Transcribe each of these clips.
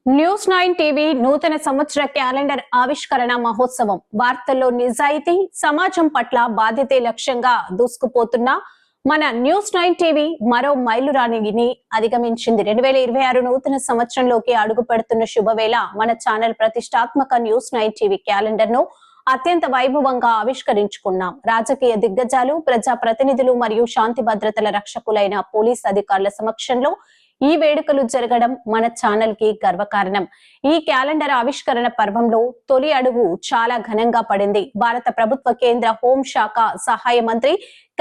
News 9 TV నూతన సంవత్సర calendar ఆవిష్కరణ మహోత్సవం. వార్తల్లో నిజాయితీ, సమాజం పట్ల బాధ్యతే లక్ష్యంగా దూసుకుపోతున్న మన న్యూస్ 9 టీవీ మరో మైలురాయిని అధిగమించింది. 2026 నూతన సంవత్సరంలోకి అడుగు పెడుతున్న శుభవేళ మన ఛానల్ ప్రతిష్టాత్మక న్యూస్ 9 టీవీ క్యాలెండర్ ను అత్యంత వైభవంగా ఆవిష్కరించుకున్నాం. రాజకీయ దిగ్గజాలు, ప్రజా ప్రతినిధులు మరియు శాంతి భద్రతల రక్షకులైన పోలీస్ అధికారుల సమక్షంలో ఈ వేడుకలు జరగడం మన ఛానల్ కి గర్వకారణం. ఈ క్యాలెండర్ ఆవిష్కరణ పర్వంలో తొలి అడుగు చాలా ఘనంగా పడింది. భారత ప్రభుత్వ కేంద్ర హోం శాఖ సహాయ మంత్రి,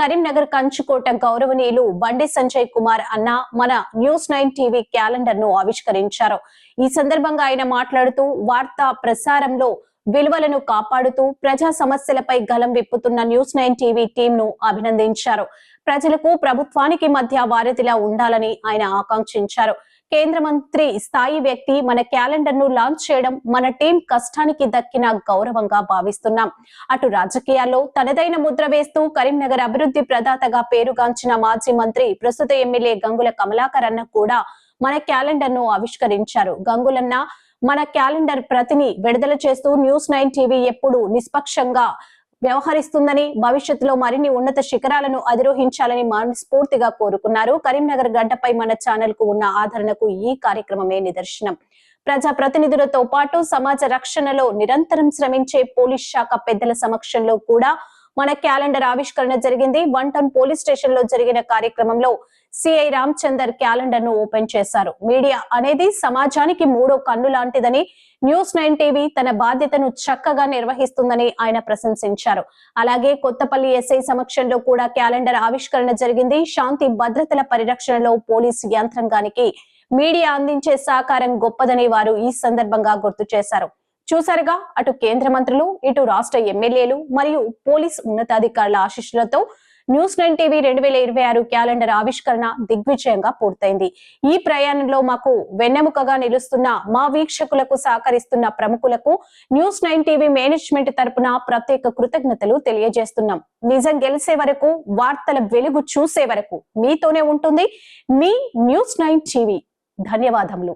కరీంనగర్ కంచుకోట గౌరవనీయులు బండి సంజయ్ కుమార్ అన్న మన న్యూస్ 9 టీవీ క్యాలెండర్ ను ఆవిష్కరించారు. ఈ సందర్భంగా ఆయన మాట్లాడుతూ వార్తా ప్రసారంలో విలువలను కాపాడుతూ ప్రజా సమస్యలపై గలం విప్పుతున్న న్యూస్ 9 టీవీ టీం ను అభినందించారు. ప్రజలకు ప్రభుత్వానికి మధ్య వారధిలా ఉండాలని ఆయన ఆకాంక్షించారు. కేంద్ర మంత్రి స్థాయి వ్యక్తి మన క్యాలెండర్ ను లాంచ్ చేయడం మన టీం కష్టానికి దక్కిన గౌరవంగా భావిస్తున్నాం. అటు రాజకీయాల్లో తనదైన ముద్ర వేస్తూ కరీంనగర్ అభివృద్ధి ప్రదాతగా పేరుగాంచిన మాజీ మంత్రి, ప్రస్తుత ఎమ్మెల్యే గంగుల కమలాకర్ అన్న కూడా మన క్యాలెండర్ ను ఆవిష్కరించారు. గంగులన్న మన క్యాలెండర్ ప్రతిని విడుదల చేస్తూ న్యూస్ 9 టీవీ ఎప్పుడు నిష్పక్షంగా వ్యవహరిస్తుందని, భవిష్యత్తులో మరిన్ని ఉన్నత శిఖరాలను అధిరోహించాలని మనస్ఫూర్తిగా కోరుకున్నారు. కరీంనగర్ గడ్డపై మన ఛానల్ కు ఉన్న ఆదరణకు ఈ కార్యక్రమమే నిదర్శనం. ప్రజా ప్రతినిధులతో పాటు సమాజ రక్షణలో నిరంతరం శ్రమించే పోలీస్ శాఖ పెద్దల సమక్షంలో కూడా మన క్యాలెండర్ ఆవిష్కరణ జరిగింది. 1 టౌన్ పోలీస్ స్టేషన్ లో జరిగిన కార్యక్రమంలో సిఐ రామచందర్ క్యాలెండర్ ను ఓపెన్ చేశారు. మీడియా అనేది సమాజానికి మూడో కన్ను లాంటిదని, న్యూస్ 9 టీవీ తన బాధ్యతను చక్కగా నిర్వహిస్తుందని ఆయన ప్రశంసించారు. అలాగే కొత్తపల్లి ఎస్ఐ సమక్షంలో కూడా క్యాలెండర్ ఆవిష్కరణ జరిగింది. శాంతి భద్రతల పరిరక్షణలో పోలీసు యంత్రాంగానికి మీడియా అందించే సహకారం గొప్పదని వారు ఈ సందర్భంగా గుర్తు చేశారు. చూసారుగా, అటు కేంద్ర మంత్రులు, ఇటు రాష్ట్ర ఎమ్మెల్యేలు మరియు పోలీస్ ఉన్నతాధికారుల ఆశీస్సులతో న్యూస్ 9 టీవీ 2026 క్యాలెండర్ ఆవిష్కరణ దిగ్విజయంగా పూర్తయింది. ఈ ప్రయాణంలో మాకు వెన్నెముకగా నిలుస్తున్న మా వీక్షకులకు సహకరిస్తున్న ప్రముఖులకు న్యూస్ 9 టీవీ మేనేజ్మెంట్ తరపున ప్రత్యేక కృతజ్ఞతలు తెలియజేస్తున్నాం. నిజం గెలిసే వరకు, వార్తల వెలుగు చూసే వరకు మీతోనే ఉంటుంది మీ న్యూస్ 9 టీవీ. ధన్యవాదములు.